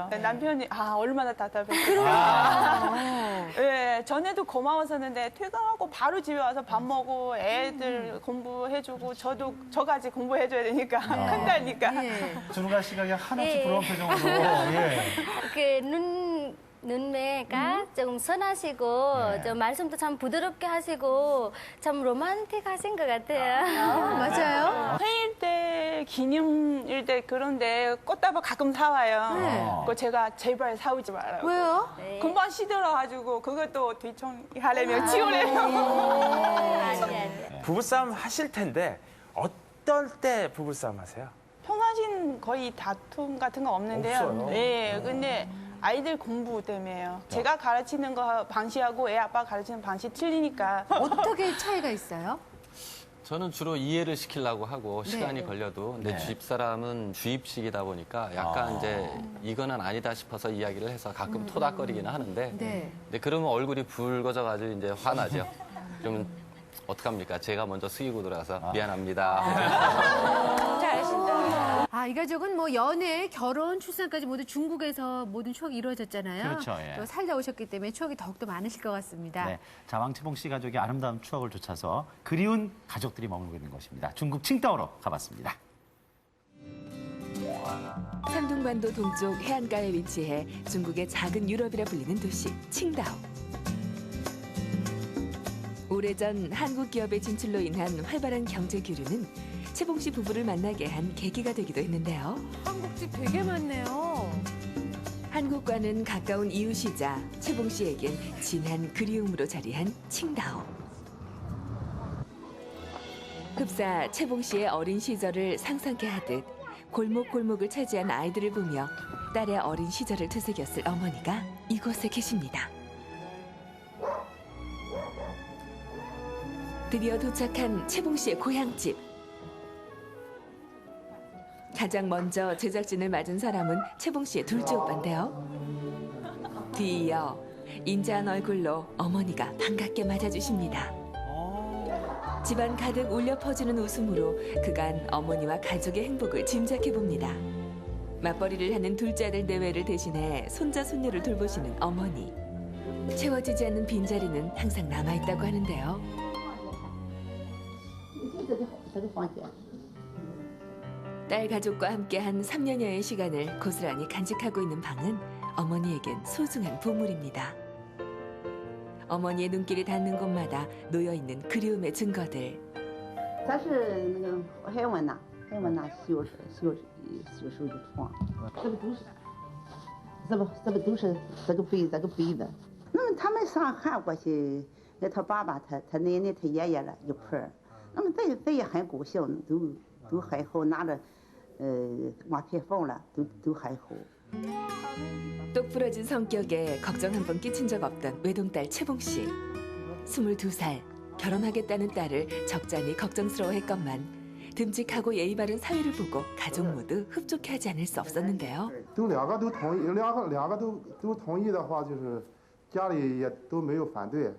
거예요. 남편이 얼마나 답답했어요. 예, 전에도 고마웠었는데 퇴근하고 바로 집에 와서 밥 먹고 애들 공부해주고 저까지 공부해줘야 되니까 큰다니까. 준우가 씨가 그냥 한없이 예. 부러운 표정으로 예. 눈매가 좀 선하시고 좀 말씀도 참 부드럽게 하시고 참 로man틱하신 것 같아요. 맞아요. 생일 때, 기념일 때 그런데 꽃다발 가끔 사와요. 그거 제가 제발 사오지 말아요. 왜요? 네. 금방 시들어가지고 그것도 뒤청하려면 치우래요. 아니. 부부싸움 하실 텐데 어떨 때 부부싸움 하세요? 평상시는 거의 다툼 같은 거 없는데요. 없어요? 네, 근데 아이들 공부 때문에요. 제가 가르치는 거 방식하고 애 아빠 가르치는 방식 틀리니까. 어떻게 차이가 있어요? 저는 주로 이해를 시키려고 하고 시간이 걸려도 내 집사람은 주입식이다 보니까 약간 이제 이거는 아니다 싶어서 이야기를 해서 가끔 토닥거리기는 하는데 네. 근데 그러면 얼굴이 붉어져가지고 이제 화나죠. 그러면 어떡합니까? 제가 먼저 숙이고 들어가서 미안합니다. 잘하신다. 이 가족은 뭐 연애, 결혼, 출산까지 모두 중국에서 모든 추억이 이루어졌잖아요. 그렇죠, 예. 또 살다 오셨기 때문에 추억이 더욱더 많으실 것 같습니다. 네. 자, 왕채봉 씨 가족의 아름다운 추억을 쫓아서 그리운 가족들이 머물고 있는 곳입니다. 중국 칭다오로 가봤습니다. 산둥반도 동쪽 해안가에 위치해 중국의 작은 유럽이라 불리는 도시 칭다오. 오래전 한국 기업의 진출로 인한 활발한 경제 교류는 채봉 씨 부부를 만나게 한 계기가 되기도 했는데요. 한국집 되게 많네요. 한국과는 가까운 이웃이자 채봉 씨에겐 진한 그리움으로 자리한 칭다오. 흡사 채봉 씨의 어린 시절을 상상케 하듯 골목골목을 차지한 아이들을 보며 딸의 어린 시절을 되새겼을 어머니가 이곳에 계십니다. 드디어 도착한 채봉 씨의 고향집. 가장 먼저 제작진을 맞은 사람은 채봉 씨의 둘째 오빠인데요. 뒤이어 인자한 얼굴로 어머니가 반갑게 맞아주십니다. 집안 가득 울려 퍼지는 웃음으로 그간 어머니와 가족의 행복을 짐작해 봅니다. 맞벌이를 하는 둘째 아들 내외를 대신해 손자 손녀를 돌보시는 어머니. 채워지지 않는 빈자리는 항상 남아있다고 하는데요. 딸 가족과 함께한 3년여의 시간을 고스란히 간직하고 있는 방은 어머니에겐 소중한 보물입니다. 어머니의 눈길이 닿는 곳마다 놓여있는 그리움의 증거들. 咱是那个海湾呐，修手的床，这不都是这个被子。那么他们上韩国去，他爸爸他奶奶他爷爷了一块儿，那么这也很高兴，都还好，拿着往开放了，都还好。 똑 부러진 성격에 걱정 한 번 끼친 적 없던 외동딸 채봉 씨. 22살, 결혼하겠다는 딸을 적잖이 걱정스러워했건만 듬직하고 예의 바른 사위를 보고 가족 모두 흡족해 하지 않을 수 없었는데요. 都两个都同意，两个都同意的话，就是家里也都没有反对，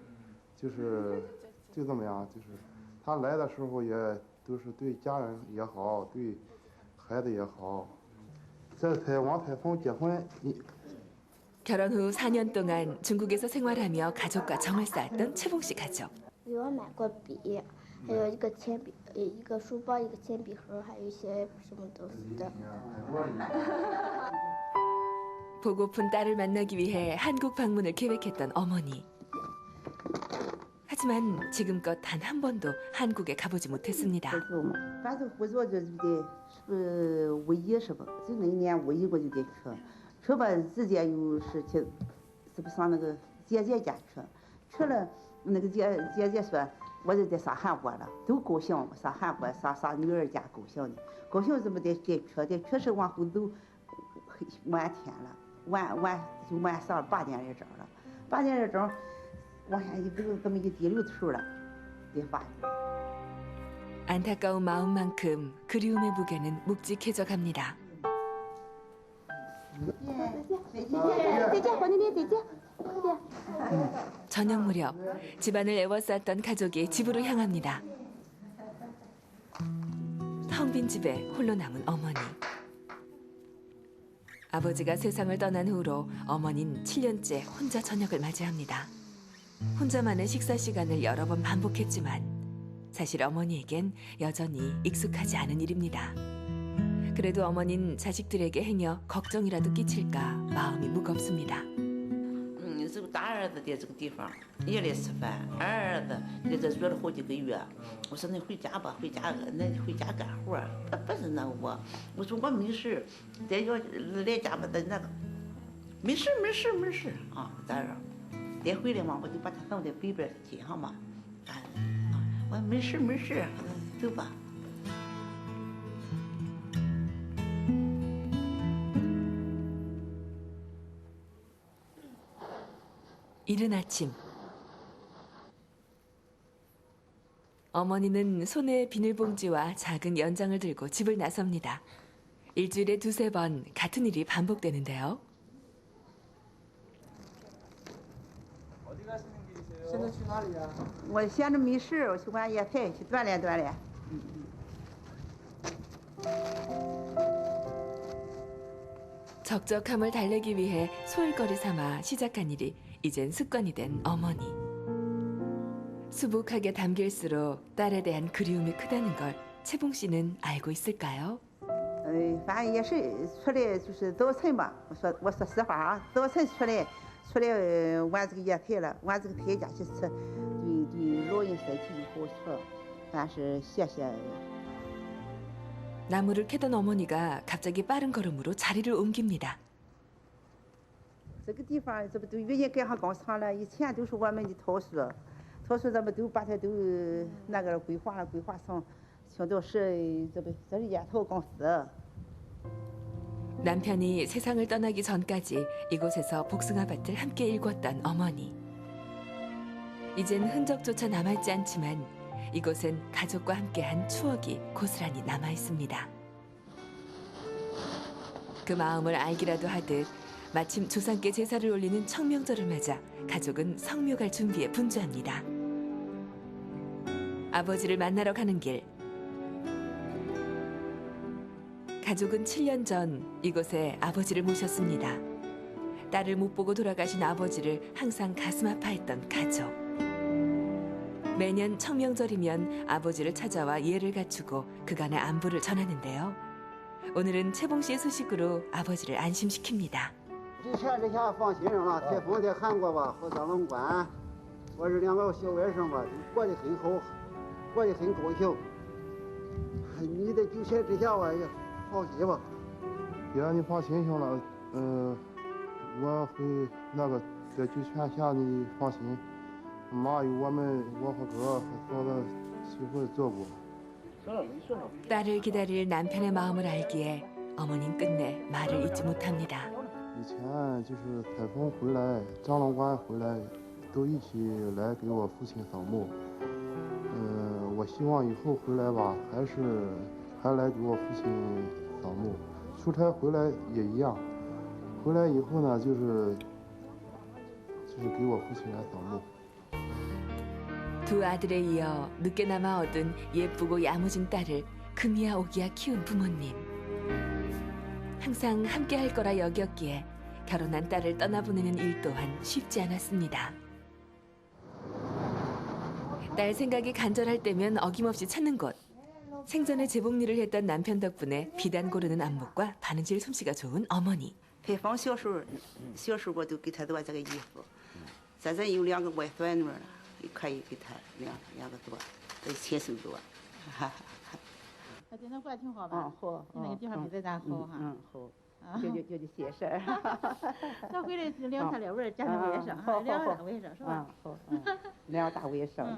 就这么样，就是他来的时候也都是对家人也好，对孩子也好。在王彩凤结婚， 결혼 후 4년 동안 중국에서 생활하며 가족과 정을 쌓았던 채봉 씨 가족. 给我买过笔，还有一个铅笔，一个书包，一个铅笔盒，还有一些什么东西的。 보고픈 딸을 만나기 위해 한국 방문을 계획했던 어머니. 하지만 지금껏 단 한 번도 한국에 가보지 못했습니다. 反正不做就得是五一是吧？就那一年五一我就得去吧，直接又是去，是不上那个姐姐家去了那个姐姐说我就得上韩国了，都高兴，上韩国上女儿家高兴的，高兴这么得去是往后都晚天了，晚上8点来钟了，8点来钟往下一走这么一低溜头了，得发。 안타까운 마음만큼 그리움의 무게는 묵직해져 갑니다. 再见，黄丽丽，再见。 저녁 무렵 집안을 애워쌌던 가족이 집으로 향합니다. 텅 빈 집에 홀로 남은 어머니. 아버지가 세상을 떠난 후로 어머니는 7년째 혼자 저녁을 맞이합니다. 혼자만의 식사 시간을 여러 번 반복했지만 사실 어머니에겐 여전히 익숙하지 않은 일입니다. 그래도 어머니는 자식들에게 행여 걱정이라도 끼칠까 마음이 무겁습니다. 这个大儿子在这个地方也来吃饭，二儿子在这热了好几个月。我说那回家吧，回家干活。他不是那我说我没事，再要来家吧，那个没事啊，咋着？再回来嘛，我就把他送到北边去好嘛。我没事，走吧。 이른 아침 어머니는 손에 비닐봉지와 작은 연장을 들고 집을 나섭니다. 일주일에 2~3번 같은 일이 반복되는데요. 어디 가시는 길이세요?现在去哪里呀？我闲着没事，我去玩野菜，去锻炼锻炼。 적적함을 달래기 위해 소일거리 삼아 시작한 일이 이젠 습관이 된 어머니. 수북하게 담길수록 딸에 대한 그리움이 크다는 걸 채봉 씨는 알고 있을까요? 反正也是出来就是早晨吧。我说实话啊，早晨出来玩这个野菜了，玩这个菜家去吃，对老人身体有好处，反正是谢谢。 나무를 캐던 어머니가 갑자기 빠른 걸음으로 자리를 옮깁니다. 这个地方这不都原改上工厂了？以前都是我们的桃树咱们都把它都那个规划成，现在是这是烟草公司。 남편이 세상을 떠나기 전까지 이곳에서 복숭아밭을 함께 일궜던 어머니. 이젠 흔적조차 남아있지 않지만 이곳엔 가족과 함께한 추억이 고스란히 남아있습니다. 그 마음을 알기라도 하듯 마침 조상께 제사를 올리는 청명절을 맞아 가족은 성묘 갈 준비에 분주합니다. 아버지를 만나러 가는 길. 가족은 7년 전 이곳에 아버지를 모셨습니다. 딸을 못 보고 돌아가신 아버지를 항상 가슴 아파했던 가족. 매년 청명절이면 아버지를 찾아와 예를 갖추고 그간의 안부를 전하는데요. 오늘은 채봉 씨의 소식으로 아버지를 안심시킵니다. 之前这下放心上了，台风在韩国吧，和大龙关，我这2个小外甥吧，过得很好，过得很高兴。你的救钱之下我也放心吧。别让你放心上了，我会那个在救权下你放心。妈有我和哥和嫂子媳妇照顾。 딸을 기다릴 남편의 마음을 알기에 어머니는 끝내 말을 잇지 못합니다. 以前就是台风回来，张龙关回来，都一起来给我父亲扫墓。我希望以后回来吧，还来给我父亲扫墓。出差回来也一样，回来以后呢，就是给我父亲来扫墓。 두 아들에 이어 늦게나마 얻은 예쁘고 야무진 딸을 금이야 오기야 키운 부모님. 항상 함께할 거라 여겼기에 결혼한 딸을 떠나보내는 일 또한 쉽지 않았습니다. 딸 생각이 간절할 때면 어김없이 찾는 곳. 생전에 재봉일을 했던 남편 덕분에 비단 고르는 안목과 바느질 솜씨가 좋은 어머니. 配方小时候我都给他做这个衣服，现在有2个外孙女了，也可以给他两个做，都亲手做。这能过得挺好吧？好，那个地方比在咱好哈。好，就些事儿。这回来2菜2味加上卫生，2个大卫生是吧？好，2个大卫生。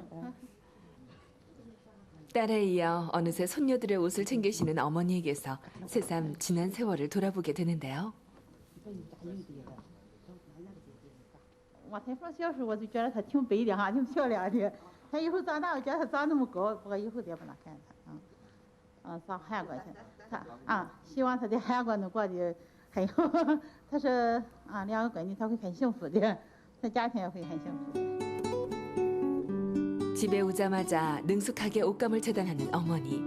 딸에 이어 어느새 손녀들의 옷을 챙기시는 어머니에게서 새삼 지난 세월을 돌아보게 되는데요. 我台风小时候我就觉得他挺白的哈，挺漂亮的。他以后长大，我觉得他长那么高，不过以后再不能看他，上韩国去。他希望他在韩国能过得很好。他说2个闺女他会很幸福的，他家庭也会很幸福的。 집에 오자마자 능숙하게 옷감을 재단하는 어머니.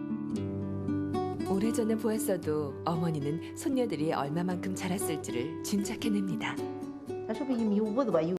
오래전에 보았어도 어머니는 손녀들이 얼마만큼 자랐을지를 짐작해냅니다.他是不是1.5米的吧？有